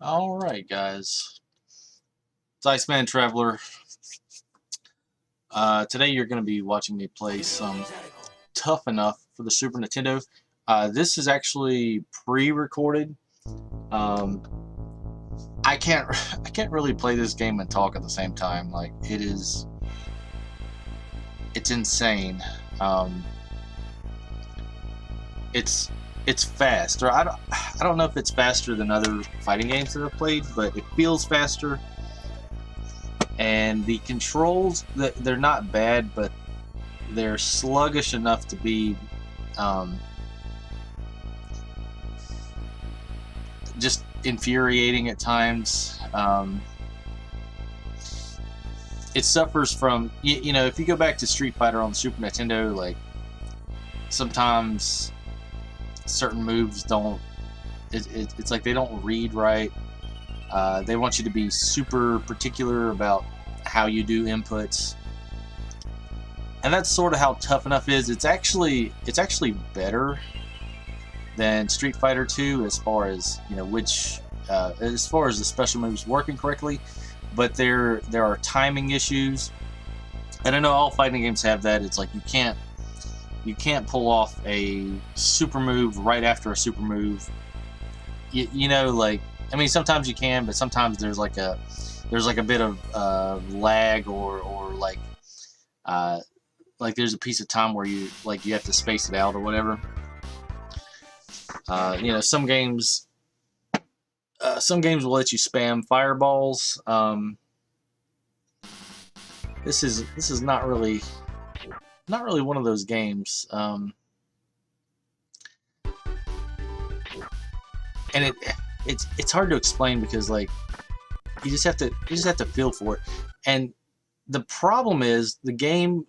Alright, guys. It's Iceman Traveler. Today you're going to be watching me play some Tuff Enough for the Super Nintendo. This is actually pre-recorded. I can't really play this game and talk at the same time. Like, it's insane. It's fast, or I don't know if it's faster than other fighting games that I've played, but it feels faster. And the controls, they're not bad, but they're sluggish enough to be just infuriating at times. It suffers from, you know, if you go back to Street Fighter on the Super Nintendo, like, sometimes certain moves don't, it's like they don't read right. They want you to be super particular about how you do inputs, and that's sort of how Tuff Enough is. It's actually better than Street Fighter 2 as far as, you know, as far as the special moves working correctly, but there are timing issues, and I know all fighting games have that. It's like you can't pull off a super move right after a super move. You know, like, I mean, sometimes you can, but sometimes there's like a bit of lag, or like there's a piece of time where you have to space it out or whatever. You know, some games will let you spam fireballs. This is not really one of those games. And it's hard to explain because, like, you just have to feel for it. And the problem is the game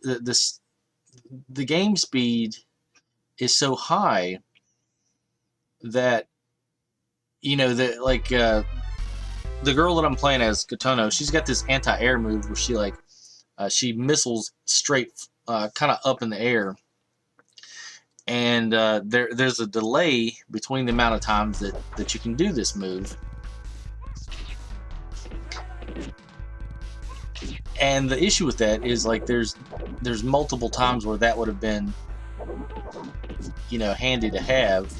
speed is so high that, you know, that, like, the girl that I'm playing as, Kotono, she's got this anti-air move where she missiles straight kind of up in the air, and there's a delay between the amount of times that you can do this move. And the issue with that is, like, there's multiple times where that would have been, you know, handy to have.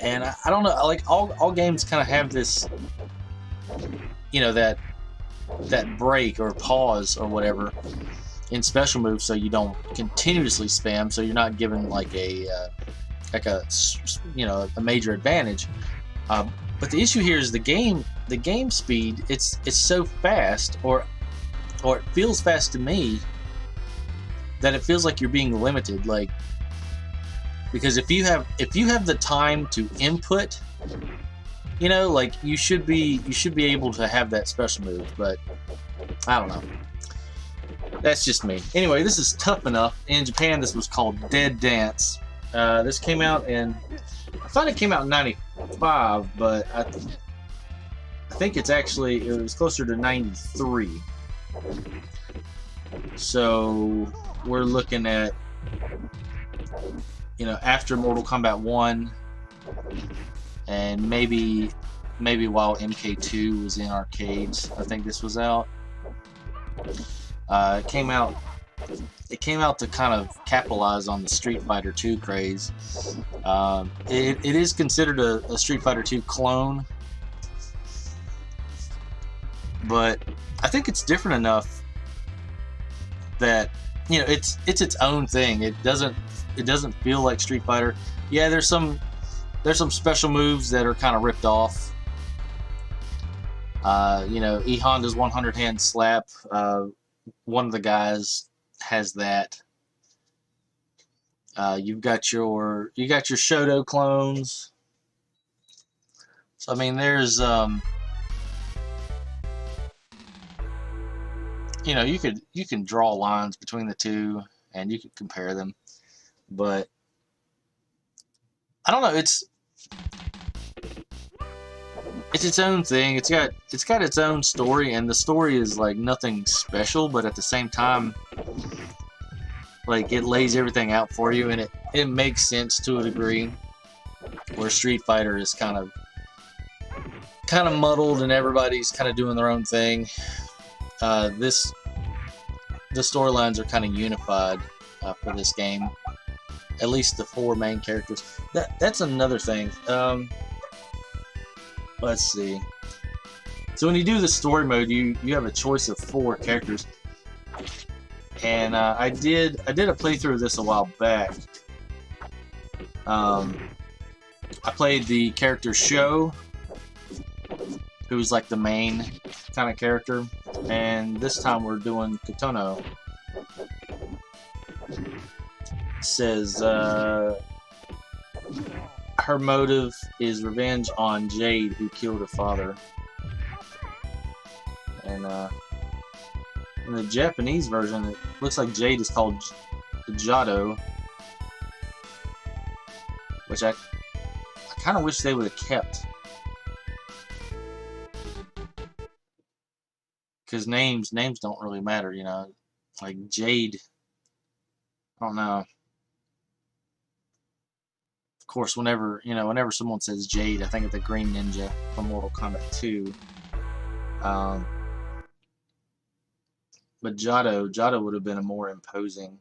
And I don't know, like, all games kind of have this, you know, that break or pause or whatever in special moves, so you don't continuously spam, so you're not given like a you know, a major advantage. But the issue here is the game speed. It's so fast, or it feels fast to me, that it feels like you're being limited. Like, because if you have the time to input, you know, like, you should be able to have that special move, but I don't know. That's just me. Anyway, this is Tuff Enough. In Japan, this was called Dead Dance. This came out I thought it came out in '95, but I think it was closer to '93. So we're looking at, you know, after Mortal Kombat 1, and maybe while MK2 was in arcades. I think this was out. It came out to kind of capitalize on the Street Fighter 2 craze. It is considered a Street Fighter 2 clone, but I think it's different enough that, you know, it's its own thing. It doesn't feel like Street Fighter. Yeah, there's some special moves that are kind of ripped off. You know, E Honda's 100 hand slap. One of the guys has that. You got your Shoto clones. So I mean, there's you know, you can draw lines between the two and you can compare them, but I don't know. It's its own thing. It's got its own story, and the story is like nothing special, but at the same time, like, it lays everything out for you, and it makes sense to a degree. Where Street Fighter is kind of, kind of muddled and everybody's kind of doing their own thing. The storylines are kind of unified for this game. At least the 4 main characters. That's another thing. Let's see. So when you do the story mode, you have a choice of 4 characters. And I did a playthrough of this a while back. I played the character Sho, who's like the main kind of character, and this time we're doing Kotono. It says her motive is revenge on Jade, who killed her father. And in the Japanese version, it looks like Jade is called Jado, which I kind of wish they would have kept, because names don't really matter, you know. Like Jade, I don't know. Of course, whenever someone says Jade, I think of the Green Ninja from Mortal Kombat 2. But Jado would have been a more imposing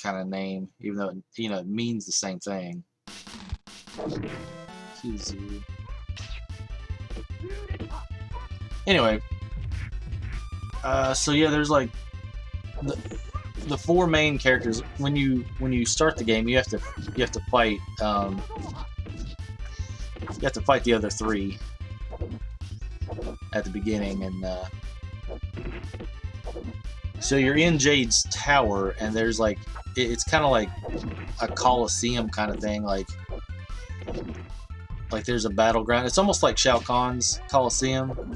kind of name, even though it means the same thing. Anyway, so yeah, there's like the 4 main characters. When you start the game, you have to fight the other 3 at the beginning, and so you're in Jade's tower, and there's like it's kind of like a Coliseum kind of thing, like there's a battleground. It's almost like Shao Kahn's Coliseum,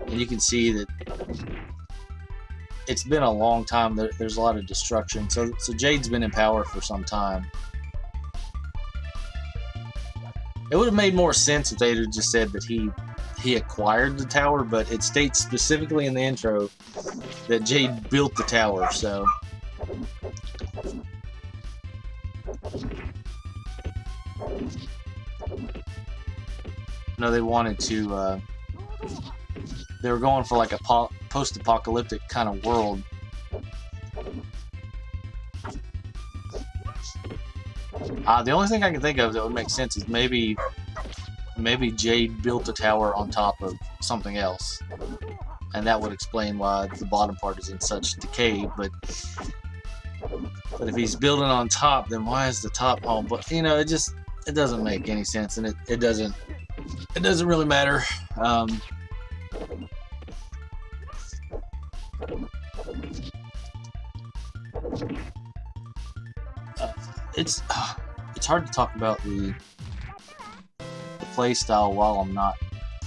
and you can see that it's been a long time. There's a lot of destruction. So Jade's been in power for some time. It would have made more sense if they'd have just said that he acquired the tower, but it states specifically in the intro that Jade built the tower, so no, they wanted to they were going for like a post-apocalyptic kind of world. The only thing I can think of that would make sense is maybe Jade built a tower on top of something else, and that would explain why the bottom part is in such decay. But if he's building on top, then why is the top all? But it doesn't make any sense, and it doesn't really matter. It's hard to talk about the play style while I'm not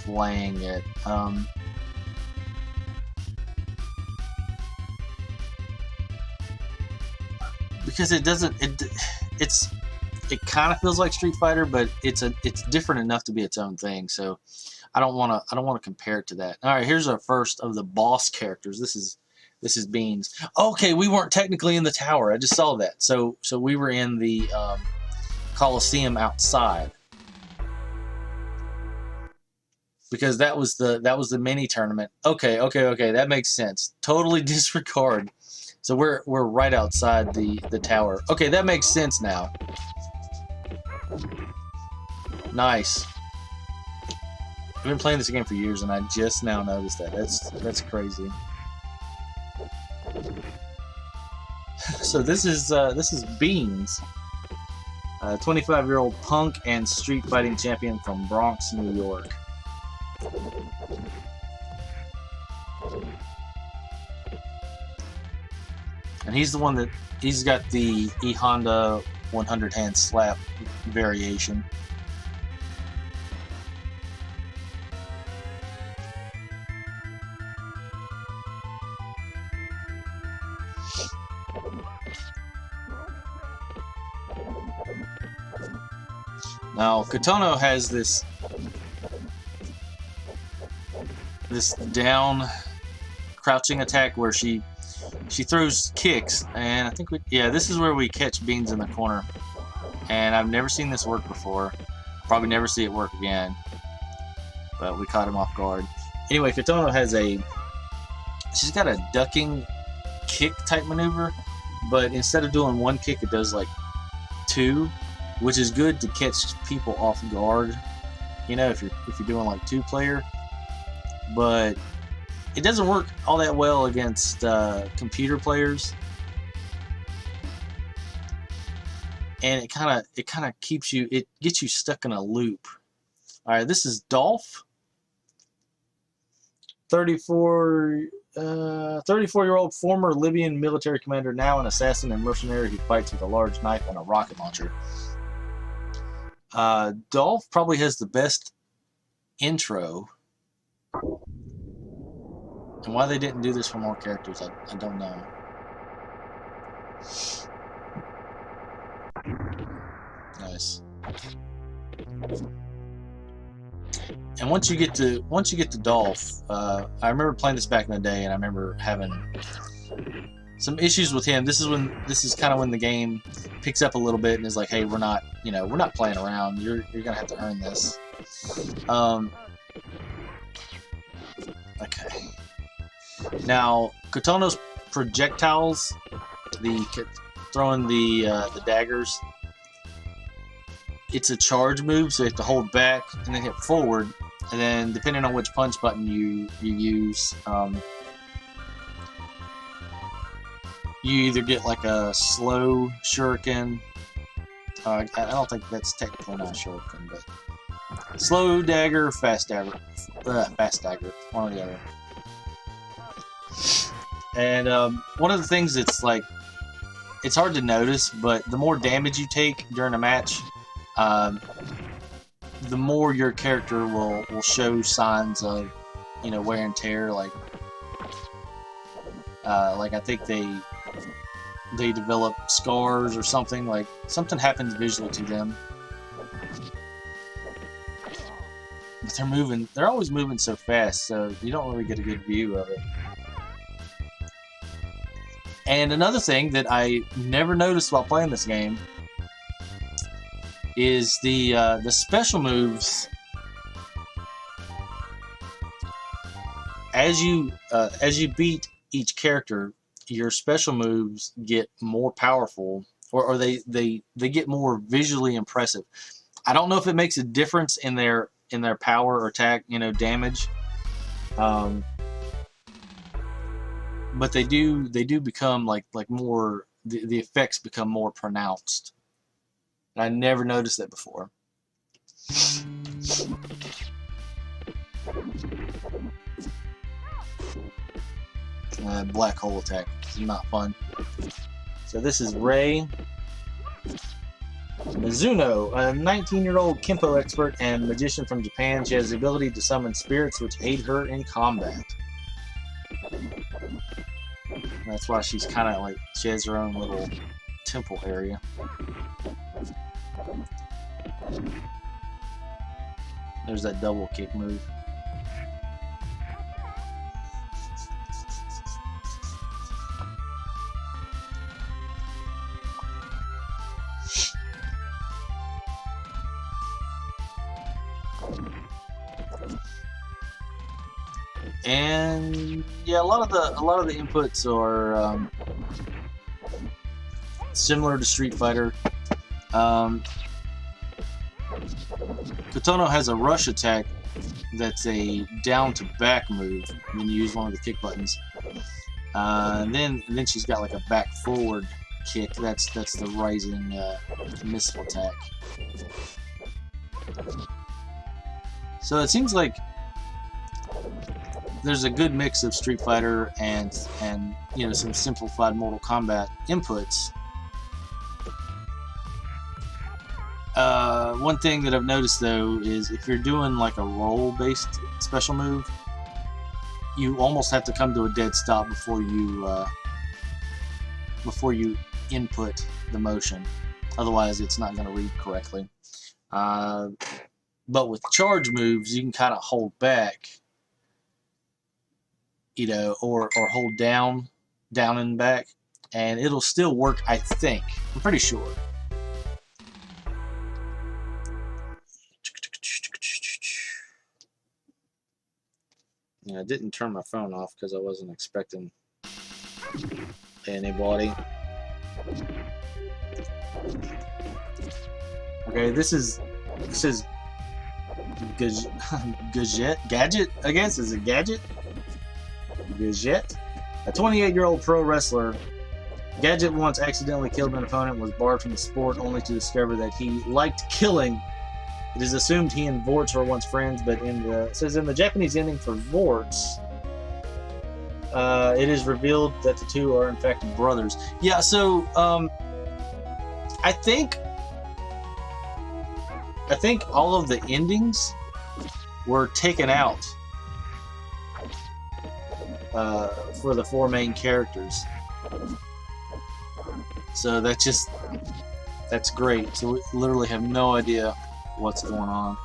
playing it. Because it kind of feels like Street Fighter, but it's different enough to be its own thing. So I don't want to compare it to that. All right, here's our first of the boss characters. This is Beans. Okay, we weren't technically in the tower. I just saw that. So we were in the Coliseum outside, because that was the mini tournament. Okay, that makes sense. Totally disregard. So we're right outside the tower. Okay, that makes sense now. Nice. I've been playing this game for years, and I just now noticed that. That's crazy. So this is Beans, a 25-year-old punk and street fighting champion from Bronx, New York. And he's the one that he's got the E Honda 100 hand slap variation. Now, Kotono has this down crouching attack where she throws kicks, and I think this is where we catch Beans in the corner, and I've never seen this work before. Probably never see it work again. But we caught him off guard. Anyway, Kotono has she's got a ducking kick type maneuver, but instead of doing one kick, it does like two, which is good to catch people off guard. You know, if you're doing like 2-player, but it doesn't work all that well against computer players, and it kind of keeps you, it gets you stuck in a loop. All right, this is Dolph, 34-year-old former Libyan military commander, now an assassin and mercenary who fights with a large knife and a rocket launcher. Dolph probably has the best intro. And why they didn't do this for more characters, I don't know. Nice. And once you get to Dolph, I remember playing this back in the day, and I remember having some issues with him. This is kind of when the game picks up a little bit and is like, hey, we're not playing around. You're gonna have to earn this. Okay. Now, Kotono's projectiles, throwing the daggers, it's a charge move, so you have to hold back and then hit forward, and then depending on which punch button you use, you either get like a slow shuriken. I don't think that's technically not a shuriken, but slow dagger, fast dagger, one or the other. And one of the things that's like, it's hard to notice, but the more damage you take during a match, the more your character will show signs of, wear and tear. Like I think they develop scars or something. Like something happens visually to them. But they're always moving so fast, so you don't really get a good view of it. And another thing that I never noticed while playing this game is the special moves. As you beat each character, your special moves get more powerful, or they get more visually impressive. I don't know if it makes a difference in their power or attack, damage. But they do become like more, the effects become more pronounced. And I never noticed that before. Black hole attack is not fun. So this is Rei Mizuno, a 19-year-old Kempo expert and magician from Japan. She has the ability to summon spirits which aid her in combat. That's why she's kind of like, she has her own little temple area. There's that double kick move. And yeah, a lot of the inputs are similar to Street Fighter. Kotono has a rush attack that's a down to back move when you use one of the kick buttons. And then she's got like a back forward kick. That's the rising missile attack. So it seems like there's a good mix of Street Fighter and some simplified Mortal Kombat inputs. One thing that I've noticed though is if you're doing like a roll-based special move, you almost have to come to a dead stop before you input the motion. Otherwise, it's not going to read correctly. But with charge moves, you can kind of hold back, or hold down and back, and it'll still work, I think. I'm pretty sure. Yeah, I didn't turn my phone off because I wasn't expecting anybody. Okay, this is Gadget, I guess. Is it Gadget? Gadget? A 28-year-old pro wrestler, Gadget once accidentally killed an opponent and was barred from the sport only to discover that he liked killing. It is assumed he and Vorts were once friends, but it says in the Japanese ending for Vorts, it is revealed that the two are in fact brothers. Yeah, so I think all of the endings were taken out for the 4 main characters. So that's great. So we literally have no idea what's going on.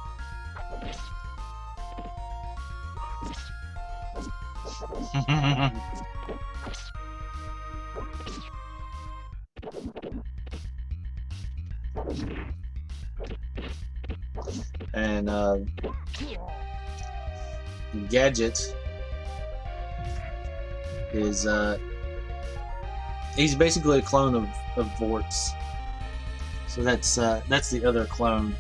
And Gadget is he's basically a clone of Vorts. So that's the other clone.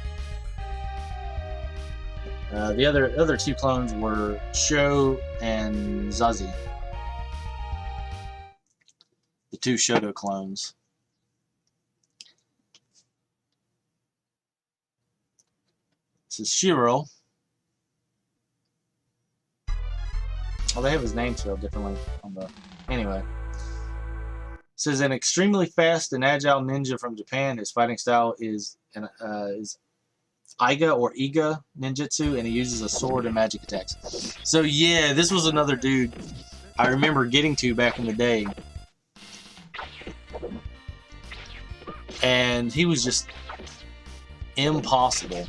The other 2 clones were Sho and Zazie. The 2 Shoto clones. This is Shiro. Oh, they have his name spelled differently on the... Anyway. This is an extremely fast and agile ninja from Japan. His fighting style is Iga or Iga ninjutsu, and he uses a sword and magic attacks. So yeah, this was another dude I remember getting to back in the day. And he was just impossible.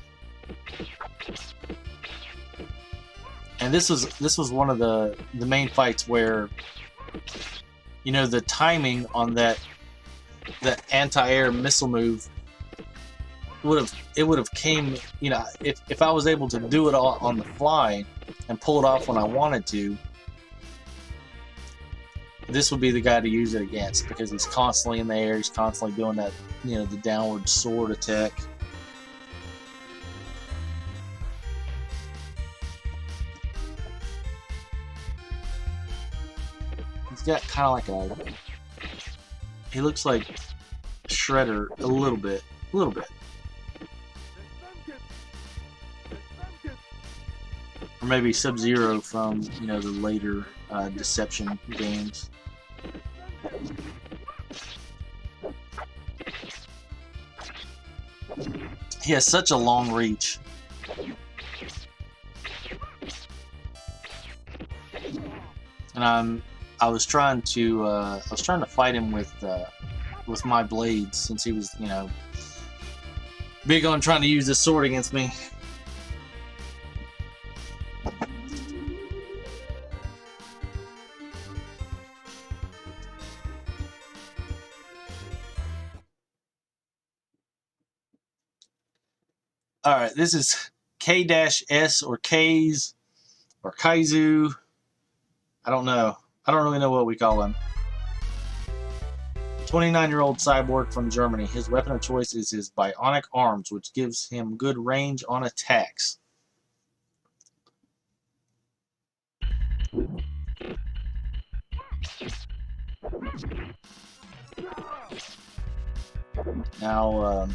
And this was one of the main fights where, you know, the timing on that anti-air missile move would have came, you know, if I was able to do it all on the fly and pull it off when I wanted to, this would be the guy to use it against, because he's constantly in the air, he's constantly doing that, you know, the downward sword attack. He's got kind of like he looks like Shredder a little bit. Or maybe Sub-Zero from, you know, the later Deception games. He has such a long reach. And I was trying to fight him with my blades, since he was, you know, big on trying to use this sword against me. Alright, this is K-S or K's or Kaizu. I don't know. I don't really know what we call him. 29-year-old cyborg from Germany. His weapon of choice is his bionic arms, which gives him good range on attacks. Now,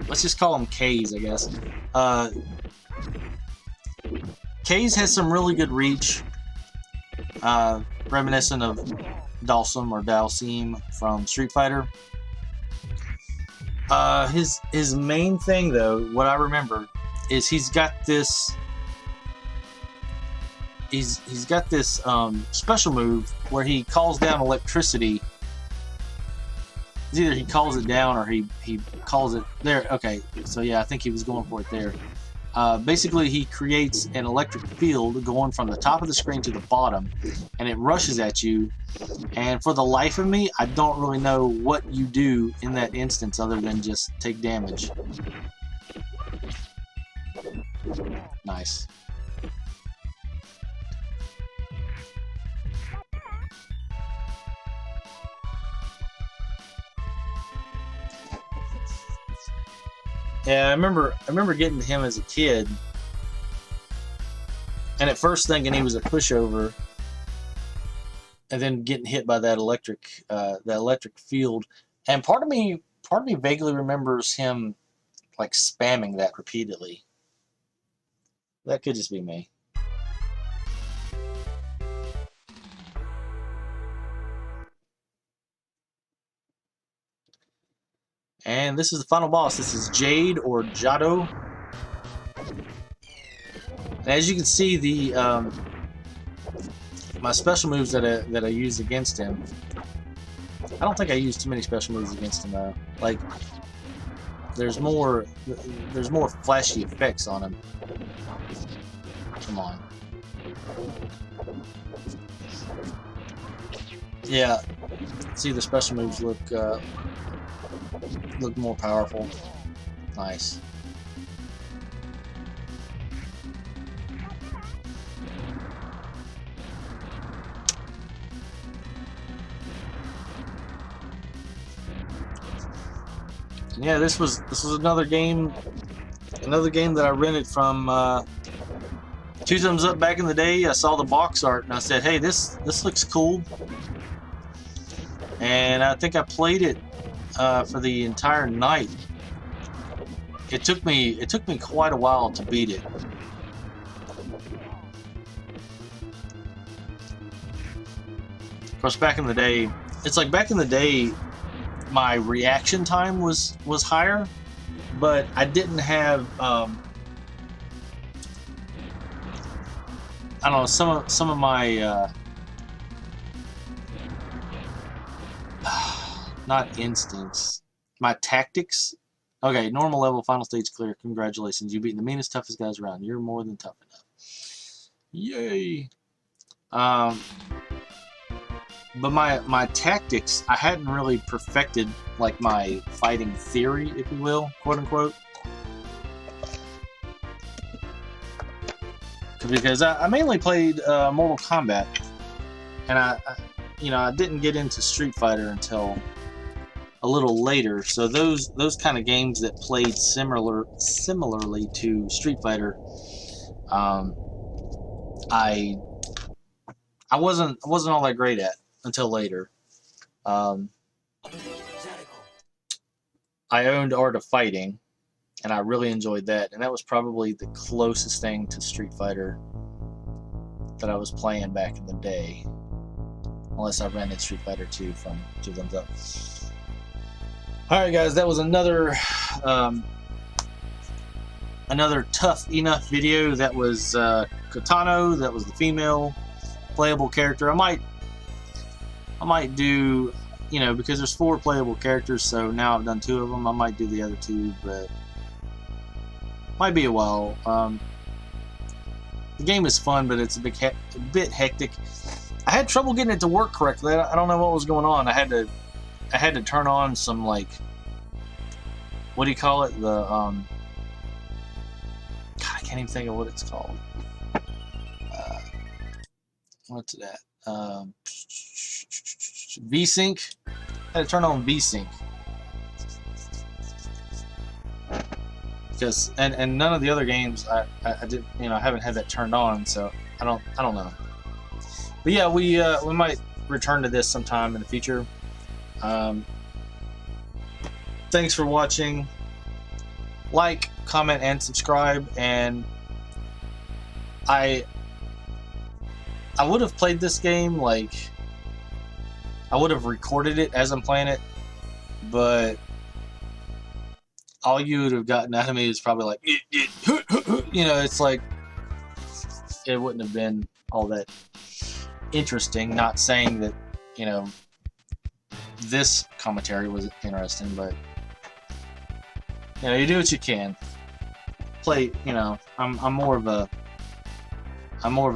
let's just call them K's, I guess. K's has some really good reach, reminiscent of Dalsim or Dalsim from Street Fighter. His main thing, though, what I remember, is he's got this special move where he calls down electricity. It's either he calls it down or he calls it there. Okay, so yeah, I think he was going for it there. Basically, he creates an electric field going from the top of the screen to the bottom, and it rushes at you. And for the life of me, I don't really know what you do in that instance other than just take damage. Nice. Yeah, I remember getting to him as a kid, and at first thinking he was a pushover, and then getting hit by that electric field. And part of me vaguely remembers him like spamming that repeatedly. That could just be me. And this is the final boss. This is Jade or Jado. And as you can see, the my special moves that I used against him. I don't think I used too many special moves against him though. Like there's more flashy effects on him. Come on. Yeah. See, the special moves look more powerful. Nice. And yeah, this was another game that I rented from Two Thumbs Up back in the day. I saw the box art and I said, "Hey, this looks cool." And I think I played it for the entire night. It took me quite a while to beat it. Of course, back in the day, my reaction time was higher, but I didn't have I don't know, some of my not instincts, my tactics. Okay, normal level, final stage clear. Congratulations, you beat the meanest, toughest guys around. You're more than tough enough. Yay. But my tactics, I hadn't really perfected, like, my fighting theory, if you will, quote unquote. Because I mainly played Mortal Kombat, and I didn't get into Street Fighter until a little later. So those kind of games that played similarly to Street Fighter, I wasn't all that great at until later. I owned Art of Fighting, and I really enjoyed that, and that was probably the closest thing to Street Fighter that I was playing back in the day, unless I rented Street Fighter 2 from Two Thumbs Up. Alright guys, that was another Tough Enough video. That was Kotono. That was the female playable character. I might do, because there's 4 playable characters, so now I've done 2 of them. I might do the other 2, but might be a while. The game is fun, but it's a bit hectic. I had trouble getting it to work correctly. I don't know what was going on. I had to turn on some, like, what do you call it? The God, I can't even think of what it's called. What's that? VSync. I had to turn on VSync. Because and none of the other games I did, I haven't had that turned on, so I don't know. But yeah, we might return to this sometime in the future. Thanks for watching. Like, comment, and subscribe. And I would have played this game, like, I would have recorded it as I'm playing it, but all you would have gotten out of me is probably like, it's like, it wouldn't have been all that interesting. Not saying that, this commentary was interesting, but, you do what you can. Play, I'm more of a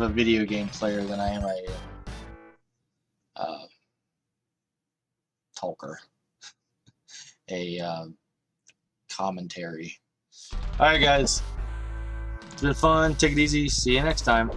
video game player than I am a talker, a commentary. Alright guys, it's been fun. Take it easy. See you next time.